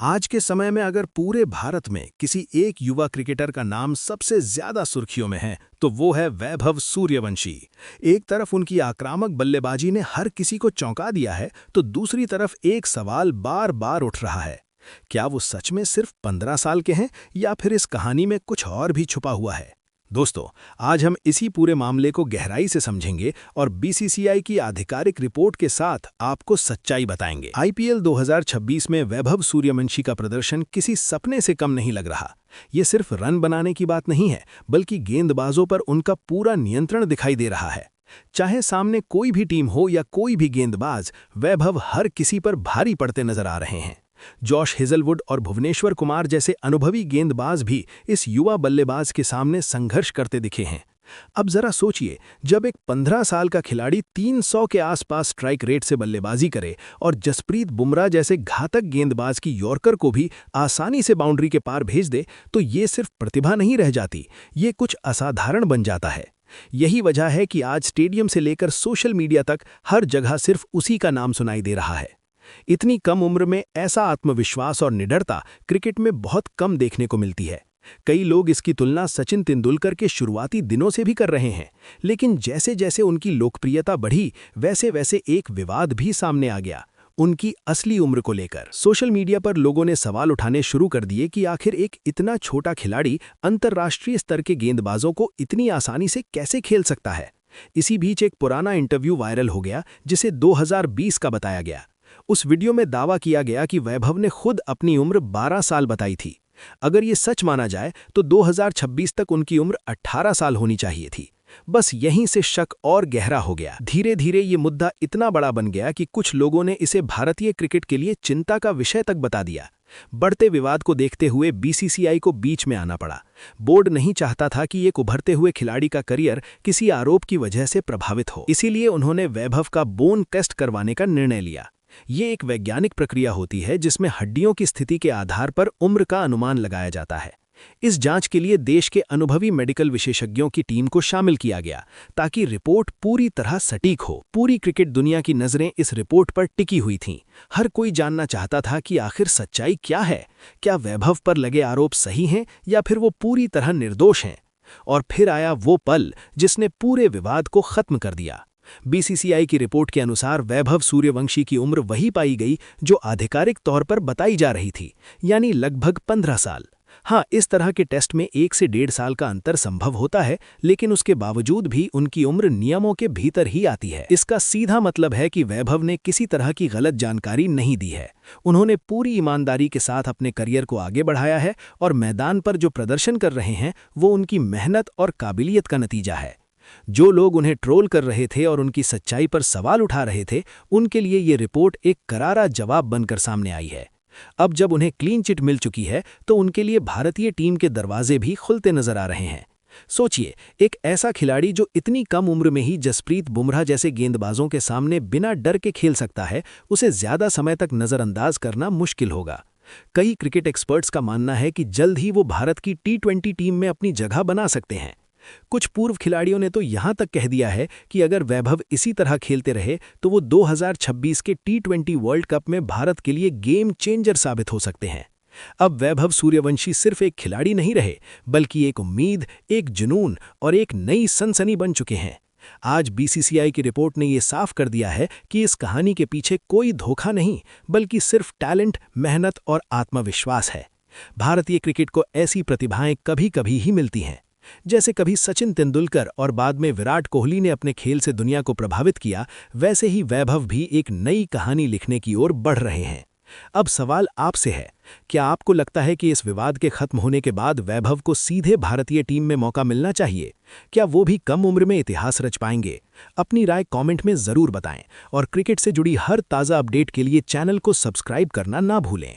आज के समय में अगर पूरे भारत में किसी एक युवा क्रिकेटर का नाम सबसे ज्यादा सुर्खियों में है तो वो है वैभव सूर्यवंशी। एक तरफ उनकी आक्रामक बल्लेबाजी ने हर किसी को चौंका दिया है तो दूसरी तरफ एक सवाल बार बार उठ रहा है। क्या वो सच में सिर्फ 15 साल के हैं या फिर इस कहानी में कुछ और भी छुपा हुआ है? दोस्तों, आज हम इसी पूरे मामले को गहराई से समझेंगे और बीसीसीआई की आधिकारिक रिपोर्ट के साथ आपको सच्चाई बताएंगे। आईपीएल 2026 में वैभव सूर्यवंशी का प्रदर्शन किसी सपने से कम नहीं लग रहा। ये सिर्फ रन बनाने की बात नहीं है, बल्कि गेंदबाजों पर उनका पूरा नियंत्रण दिखाई दे रहा है। चाहे सामने कोई भी टीम हो या कोई भी गेंदबाज, वैभव हर किसी पर भारी पड़ते नजर आ रहे हैं। जॉश हेजलवुड और भुवनेश्वर कुमार जैसे अनुभवी गेंदबाज भी इस युवा बल्लेबाज के सामने संघर्ष करते दिखे हैं। अब जरा सोचिए, जब एक 15 साल का खिलाड़ी 300 के आसपास स्ट्राइक रेट से बल्लेबाजी करे और जसप्रीत बुमराह जैसे घातक गेंदबाज की यॉर्कर को भी आसानी से बाउंड्री के पार भेज दे, तो ये सिर्फ प्रतिभा नहीं रह जाती, ये कुछ असाधारण बन जाता है। यही वजह है कि आज स्टेडियम से लेकर सोशल मीडिया तक हर जगह सिर्फ उसी का नाम सुनाई दे रहा है। इतनी कम उम्र में ऐसा आत्मविश्वास और निडरता क्रिकेट में बहुत कम देखने को मिलती है। कई लोग इसकी तुलना सचिन तेंदुलकर के शुरुआती दिनों से भी कर रहे हैं, लेकिन जैसे जैसे उनकी लोकप्रियता बढ़ी, वैसे वैसे एक विवाद भी सामने आ गया, उनकी असली उम्र को लेकर। सोशल मीडिया पर लोगों ने सवाल उठाने शुरू कर दिए कि आखिर एक इतना छोटा खिलाड़ी अंतर्राष्ट्रीय स्तर के गेंदबाजों को इतनी आसानी से कैसे खेल सकता है। इसी बीच एक पुराना इंटरव्यू वायरल हो गया, जिसे 2020 का बताया गया। उस वीडियो में दावा किया गया कि वैभव ने खुद अपनी उम्र 12 साल बताई थी। अगर ये सच माना जाए तो 2026 तक उनकी उम्र 18 साल होनी चाहिए थी। बस यहीं से शक और गहरा हो गया। धीरे धीरे ये मुद्दा इतना बड़ा बन गया कि कुछ लोगों ने इसे भारतीय क्रिकेट के लिए चिंता का विषय तक बता दिया। बढ़ते विवाद को देखते हुए बीसीसीआई को बीच में आना पड़ा। बोर्ड नहीं चाहता था कि एक उभरते हुए खिलाड़ी का करियर किसी आरोप की वजह से प्रभावित हो, इसीलिए उन्होंने वैभव का बोन टेस्ट करवाने का निर्णय लिया। ये एक वैज्ञानिक प्रक्रिया होती है जिसमें हड्डियों की स्थिति के आधार पर उम्र का अनुमान लगाया जाता है। इस जांच के लिए देश के अनुभवी मेडिकल विशेषज्ञों की टीम को शामिल किया गया, ताकि रिपोर्ट पूरी तरह सटीक हो। पूरी क्रिकेट दुनिया की नज़रें इस रिपोर्ट पर टिकी हुई थीं। हर कोई जानना चाहता था कि आखिर सच्चाई क्या है। क्या वैभव पर लगे आरोप सही हैं या फिर वो पूरी तरह निर्दोष हैं? और फिर आया वो पल जिसने पूरे विवाद को खत्म कर दिया। बीसीसीआई की रिपोर्ट के अनुसार वैभव सूर्यवंशी की उम्र वही पाई गई जो आधिकारिक तौर पर बताई जा रही थी, यानी लगभग 15 साल। हाँ, इस तरह के टेस्ट में 1 से 1.5 साल का अंतर संभव होता है, लेकिन उसके बावजूद भी उनकी उम्र नियमों के भीतर ही आती है। इसका सीधा मतलब है कि वैभव ने किसी तरह की गलत जानकारी नहीं दी है। उन्होंने पूरी ईमानदारी के साथ अपने करियर को आगे बढ़ाया है और मैदान पर जो प्रदर्शन कर रहे हैं वो उनकी मेहनत और काबिलियत का नतीजा है। जो लोग उन्हें ट्रोल कर रहे थे और उनकी सच्चाई पर सवाल उठा रहे थे, उनके लिए ये रिपोर्ट एक करारा जवाब बनकर सामने आई है। अब जब उन्हें क्लीन चिट मिल चुकी है तो उनके लिए भारतीय टीम के दरवाजे भी खुलते नजर आ रहे हैं। सोचिए, एक ऐसा खिलाड़ी जो इतनी कम उम्र में ही जसप्रीत बुमराह जैसे गेंदबाजों के सामने बिना डर के खेल सकता है, उसे ज्यादा समय तक नजरअंदाज करना मुश्किल होगा। कई क्रिकेट एक्सपर्ट्स का मानना है कि जल्द ही वो भारत की T20 टीम में अपनी जगह बना सकते हैं। कुछ पूर्व खिलाड़ियों ने तो यहां तक कह दिया है कि अगर वैभव इसी तरह खेलते रहे तो वो 2026 के T20 वर्ल्ड कप में भारत के लिए गेम चेंजर साबित हो सकते हैं। अब वैभव सूर्यवंशी सिर्फ एक खिलाड़ी नहीं रहे, बल्कि एक उम्मीद, एक जुनून और एक नई सनसनी बन चुके हैं। आज बीसीसीआई की रिपोर्ट ने ये साफ कर दिया है कि इस कहानी के पीछे कोई धोखा नहीं, बल्कि सिर्फ टैलेंट, मेहनत और आत्मविश्वास है। भारतीय क्रिकेट को ऐसी प्रतिभाएं कभी कभी ही मिलती हैं। जैसे कभी सचिन तेंदुलकर और बाद में विराट कोहली ने अपने खेल से दुनिया को प्रभावित किया, वैसे ही वैभव भी एक नई कहानी लिखने की ओर बढ़ रहे हैं। अब सवाल आपसे है, क्या आपको लगता है कि इस विवाद के खत्म होने के बाद वैभव को सीधे भारतीय टीम में मौका मिलना चाहिए? क्या वो भी कम उम्र में इतिहास रच पाएंगे? अपनी राय कमेंट में जरूर बताएं और क्रिकेट से जुड़ी हर ताज़ा अपडेट के लिए चैनल को सब्सक्राइब करना ना भूलें।